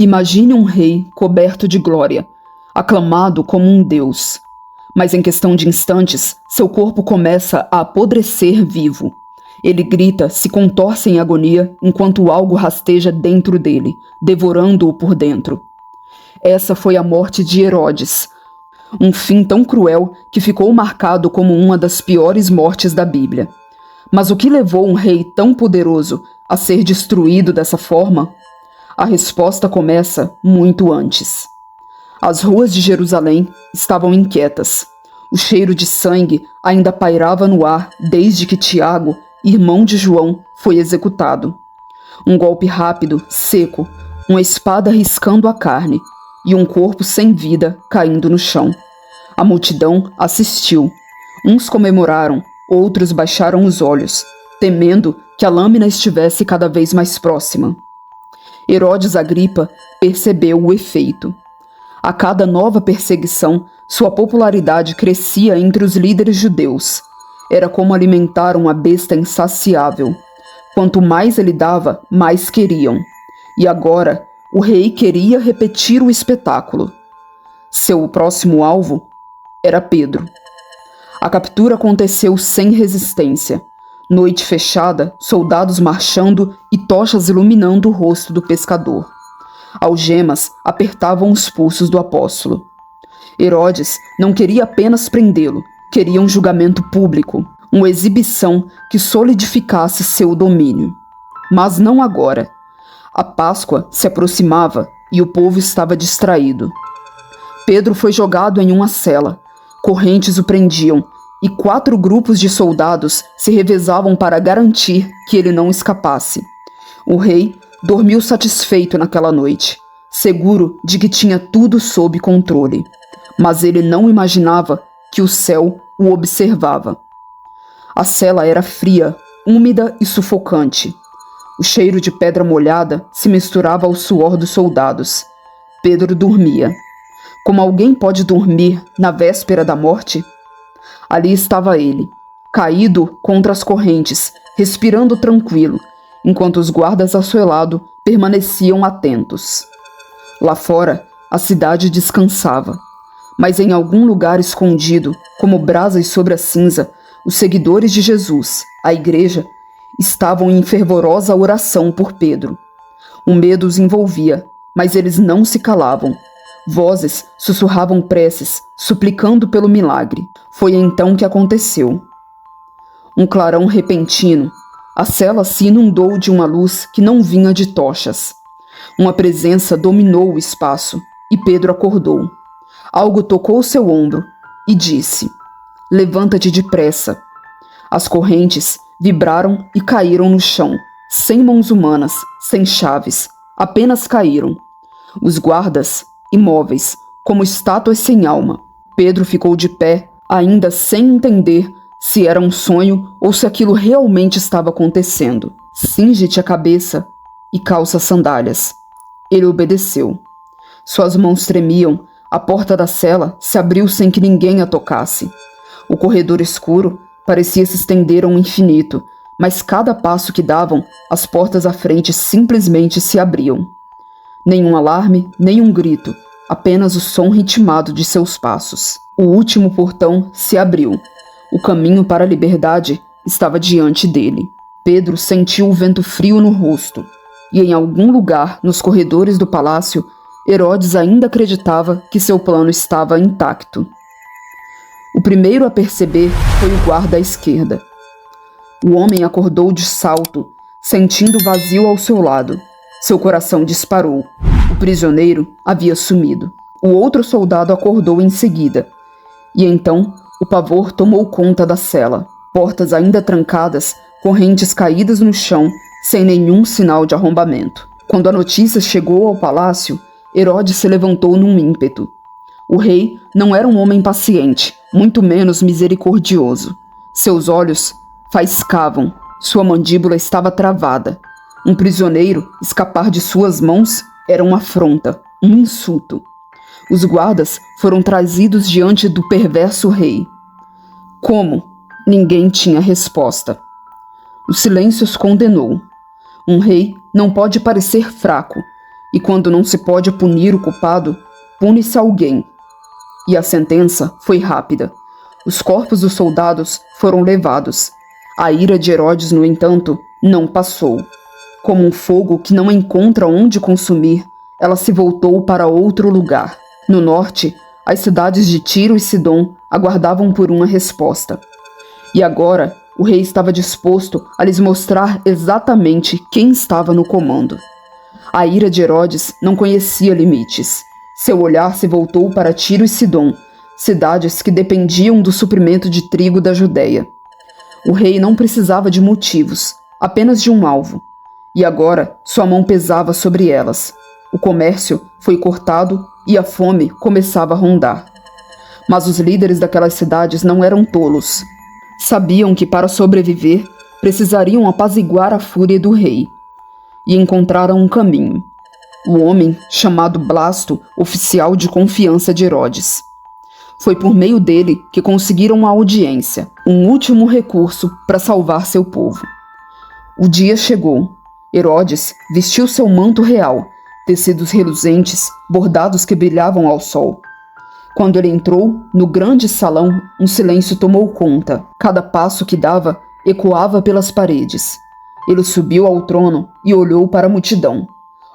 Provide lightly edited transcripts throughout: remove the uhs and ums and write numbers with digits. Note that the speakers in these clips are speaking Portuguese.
Imagine um rei coberto de glória, aclamado como um deus. Mas em questão de instantes, seu corpo começa a apodrecer vivo. Ele grita, se contorce em agonia, enquanto algo rasteja dentro dele, devorando-o por dentro. Essa foi a morte de Herodes, um fim tão cruel que ficou marcado como uma das piores mortes da Bíblia. Mas o que levou um rei tão poderoso a ser destruído dessa forma? A resposta começa muito antes. As ruas de Jerusalém estavam inquietas. O cheiro de sangue ainda pairava no ar desde que Tiago, irmão de João, foi executado. Um golpe rápido, seco, uma espada riscando a carne e um corpo sem vida caindo no chão. A multidão assistiu. Uns comemoraram, outros baixaram os olhos, temendo que a lâmina estivesse cada vez mais próxima. Herodes Agripa percebeu o efeito. A cada nova perseguição, sua popularidade crescia entre os líderes judeus. Era como alimentar uma besta insaciável. Quanto mais ele dava, mais queriam. E agora, o rei queria repetir o espetáculo. Seu próximo alvo era Pedro. A captura aconteceu sem resistência. Noite fechada, soldados marchando e tochas iluminando o rosto do pescador. Algemas apertavam os pulsos do apóstolo. Herodes não queria apenas prendê-lo, queria um julgamento público, uma exibição que solidificasse seu domínio. Mas não agora. A Páscoa se aproximava e o povo estava distraído. Pedro foi jogado em uma cela. Correntes o prendiam e 4 grupos de soldados se revezavam para garantir que ele não escapasse. O rei dormiu satisfeito naquela noite, seguro de que tinha tudo sob controle. Mas ele não imaginava que o céu o observava. A cela era fria, úmida e sufocante. O cheiro de pedra molhada se misturava ao suor dos soldados. Pedro dormia. Como alguém pode dormir na véspera da morte? Ali estava ele, caído contra as correntes, respirando tranquilo, enquanto os guardas ao seu lado permaneciam atentos. Lá fora, a cidade descansava. Mas em algum lugar escondido, como brasas sobre a cinza, os seguidores de Jesus, a igreja, estavam em fervorosa oração por Pedro. O medo os envolvia, mas eles não se calavam. Vozes sussurravam preces, suplicando pelo milagre. Foi então que aconteceu. Um clarão repentino. A cela se inundou de uma luz que não vinha de tochas. Uma presença dominou o espaço, e Pedro acordou. Algo tocou seu ombro e disse: "Levanta-te depressa." As correntes vibraram e caíram no chão, sem mãos humanas, sem chaves, apenas caíram. Os guardas, imóveis, como estátuas sem alma. Pedro ficou de pé, ainda sem entender se era um sonho ou se aquilo realmente estava acontecendo. "Cinge-te a cabeça e calça sandálias." Ele obedeceu. Suas mãos tremiam. A porta da cela se abriu sem que ninguém a tocasse. O corredor escuro parecia se estender ao infinito, mas cada passo que davam, as portas à frente simplesmente se abriam. Nenhum alarme, nenhum grito, apenas o som ritmado de seus passos. O último portão se abriu. O caminho para a liberdade estava diante dele. Pedro sentiu o vento frio no rosto, e em algum lugar nos corredores do palácio, Herodes ainda acreditava que seu plano estava intacto. O primeiro a perceber foi o guarda à esquerda. O homem acordou de salto, sentindo o vazio ao seu lado. Seu coração disparou. O prisioneiro havia sumido. O outro soldado acordou em seguida. E então, o pavor tomou conta da cela. Portas ainda trancadas, correntes caídas no chão, sem nenhum sinal de arrombamento. Quando a notícia chegou ao palácio, Herodes se levantou num ímpeto. O rei não era um homem paciente, muito menos misericordioso. Seus olhos faiscavam, sua mandíbula estava travada. Um prisioneiro escapar de suas mãos era uma afronta, um insulto. Os guardas foram trazidos diante do perverso rei. Como? Ninguém tinha resposta. O silêncio os condenou. Um rei não pode parecer fraco, E quando não se pode punir o culpado, pune-se alguém. E a sentença foi rápida. Os corpos dos soldados foram levados. A ira de Herodes, no entanto, não passou. Como um fogo que não encontra onde consumir, ela se voltou para outro lugar. No norte, as cidades de Tiro e Sidom aguardavam por uma resposta. E agora, o rei estava disposto a lhes mostrar exatamente quem estava no comando. A ira de Herodes não conhecia limites. Seu olhar se voltou para Tiro e Sidom, cidades que dependiam do suprimento de trigo da Judéia. O rei não precisava de motivos, apenas de um alvo. E agora sua mão pesava sobre elas. O comércio foi cortado e a fome começava a rondar. Mas os líderes daquelas cidades não eram tolos. Sabiam que para sobreviver precisariam apaziguar a fúria do rei. E encontraram um caminho. O homem chamado Blasto, oficial de confiança de Herodes. Foi por meio dele que conseguiram uma audiência, um último recurso para salvar seu povo. O dia chegou. Herodes vestiu seu manto real, tecidos reluzentes, bordados que brilhavam ao sol. Quando ele entrou, no grande salão, um silêncio tomou conta. Cada passo que dava ecoava pelas paredes. Ele subiu ao trono e olhou para a multidão.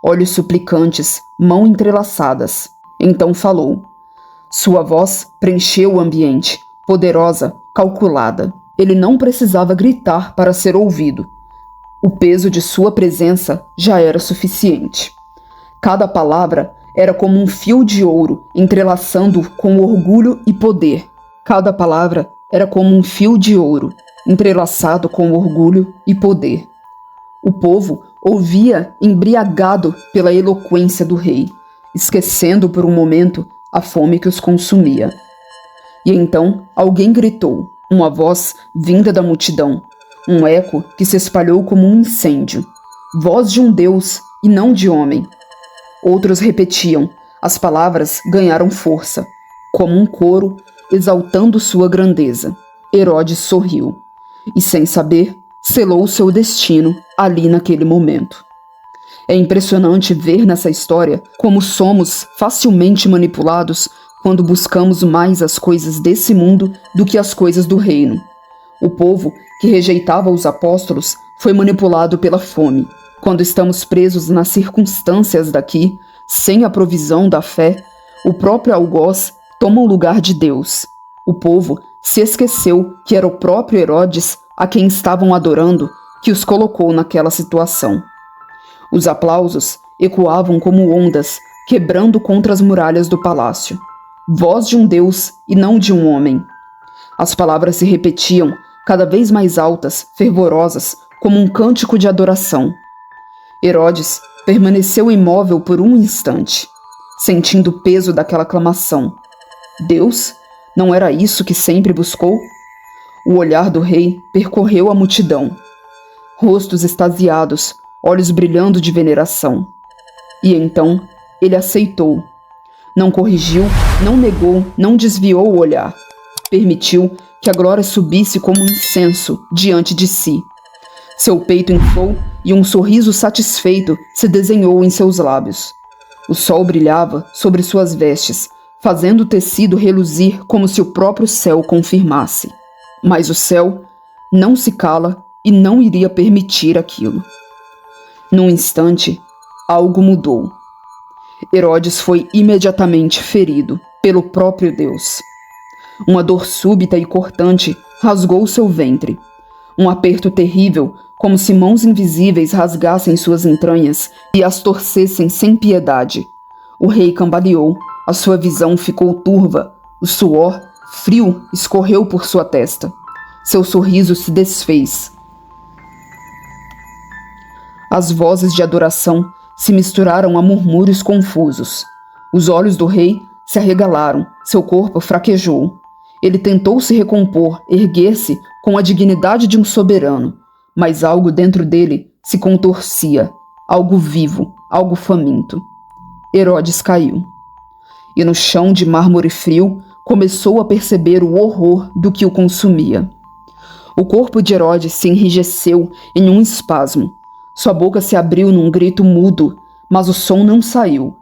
Olhos suplicantes, mãos entrelaçadas. Então falou. Sua voz preencheu o ambiente, poderosa, calculada. Ele não precisava gritar para ser ouvido. O peso de sua presença já era suficiente. Cada palavra era como um fio de ouro entrelaçando com orgulho e poder. Cada palavra era como um fio de ouro entrelaçado com orgulho e poder. O povo ouvia embriagado pela eloquência do rei, esquecendo por um momento a fome que os consumia. E então alguém gritou, uma voz vinda da multidão, um eco que se espalhou como um incêndio. Voz de um Deus e não de homem. Outros repetiam, as palavras ganharam força, como um coro exaltando sua grandeza. Herodes sorriu e, sem saber, selou seu destino ali naquele momento. É impressionante ver nessa história como somos facilmente manipulados quando buscamos mais as coisas desse mundo do que as coisas do reino. O povo que rejeitava os apóstolos foi manipulado pela fome. Quando estamos presos nas circunstâncias daqui, sem a provisão da fé, o próprio algoz toma o lugar de Deus. O povo se esqueceu que era o próprio Herodes a quem estavam adorando que os colocou naquela situação. Os aplausos ecoavam como ondas, quebrando contra as muralhas do palácio. Voz de um Deus e não de um homem. As palavras se repetiam, cada vez mais altas, fervorosas, como um cântico de adoração. Herodes permaneceu imóvel por um instante, sentindo o peso daquela aclamação. Deus? Não era isso que sempre buscou? O olhar do rei percorreu a multidão. Rostos extasiados, olhos brilhando de veneração. E então ele aceitou. Não corrigiu, não negou, não desviou o olhar. Permitiu que a glória subisse como um incenso diante de si. Seu peito inflou e um sorriso satisfeito se desenhou em seus lábios. O sol brilhava sobre suas vestes, fazendo o tecido reluzir como se o próprio céu confirmasse. Mas o céu não se cala e não iria permitir aquilo. Num instante, algo mudou. Herodes foi imediatamente ferido pelo próprio Deus. Uma dor súbita e cortante rasgou seu ventre. Um aperto terrível, como se mãos invisíveis rasgassem suas entranhas e as torcessem sem piedade. O rei cambaleou, a sua visão ficou turva, o suor, frio, escorreu por sua testa. Seu sorriso se desfez. As vozes de adoração se misturaram a murmúrios confusos. Os olhos do rei se arregalaram, seu corpo fraquejou. Ele tentou se recompor, erguer-se com a dignidade de um soberano, mas algo dentro dele se contorcia, algo vivo, algo faminto. Herodes caiu. E no chão de mármore frio começou a perceber o horror do que o consumia. O corpo de Herodes se enrijeceu em um espasmo. Sua boca se abriu num grito mudo, mas o som não saiu.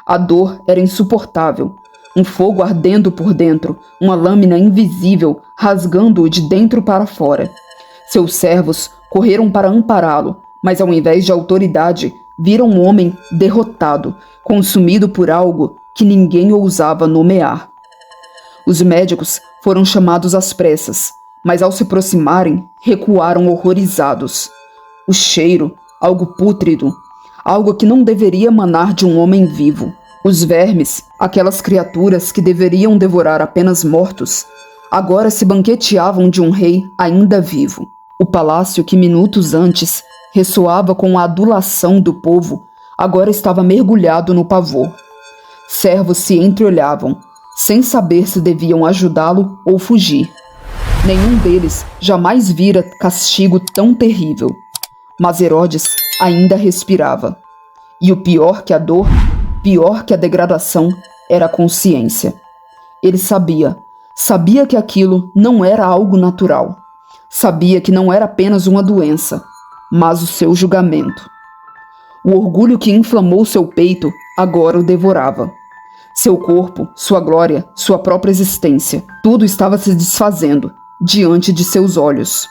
A dor era insuportável. Um fogo ardendo por dentro, uma lâmina invisível rasgando-o de dentro para fora. Seus servos correram para ampará-lo, mas ao invés de autoridade, viram um homem derrotado, consumido por algo que ninguém ousava nomear. Os médicos foram chamados às pressas, mas ao se aproximarem, recuaram horrorizados. O cheiro, algo pútrido, algo que não deveria emanar de um homem vivo. Os vermes, aquelas criaturas que deveriam devorar apenas mortos, agora se banqueteavam de um rei ainda vivo. O palácio que minutos antes ressoava com a adulação do povo, agora estava mergulhado no pavor. Servos se entreolhavam, sem saber se deviam ajudá-lo ou fugir. Nenhum deles jamais vira castigo tão terrível. Mas Herodes ainda respirava. E o pior que a dor, pior que a degradação, era a consciência. Ele sabia que aquilo não era algo natural. Sabia que não era apenas uma doença, mas o seu julgamento. O orgulho que inflamou seu peito agora o devorava. Seu corpo, sua glória, sua própria existência, tudo estava se desfazendo diante de seus olhos.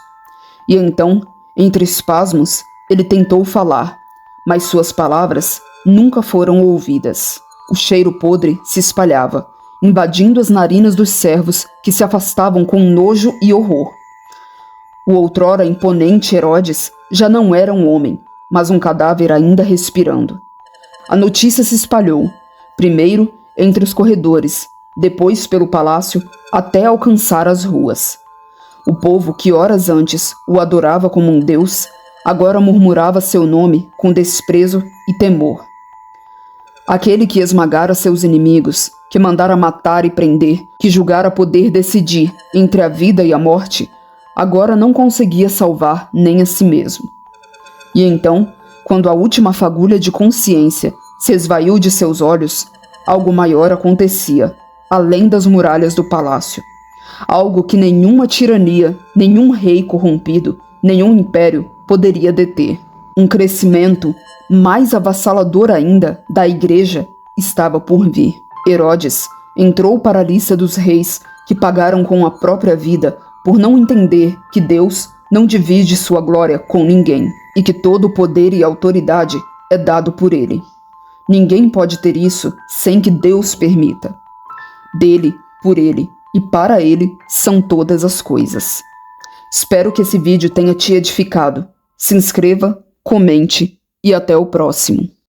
E então, entre espasmos, ele tentou falar, mas suas palavras nunca foram ouvidas. O cheiro podre se espalhava, invadindo as narinas dos servos que se afastavam com nojo e horror. O outrora imponente Herodes já não era um homem, mas um cadáver ainda respirando. A notícia se espalhou, primeiro entre os corredores, depois pelo palácio, até alcançar as ruas. O povo que horas antes o adorava como um deus, agora murmurava seu nome com desprezo e temor. Aquele que esmagara seus inimigos, que mandara matar e prender, que julgara poder decidir entre a vida e a morte, agora não conseguia salvar nem a si mesmo. E então, quando a última fagulha de consciência se esvaiu de seus olhos, algo maior acontecia, além das muralhas do palácio. Algo que nenhuma tirania, nenhum rei corrompido, nenhum império poderia deter. Um crescimento mais avassalador ainda da igreja estava por vir. Herodes entrou para a lista dos reis que pagaram com a própria vida por não entender que Deus não divide sua glória com ninguém e que todo o poder e autoridade é dado por ele. Ninguém pode ter isso sem que Deus permita. Dele, por ele e para ele são todas as coisas. Espero que esse vídeo tenha te edificado. Se inscreva, comente e até o próximo.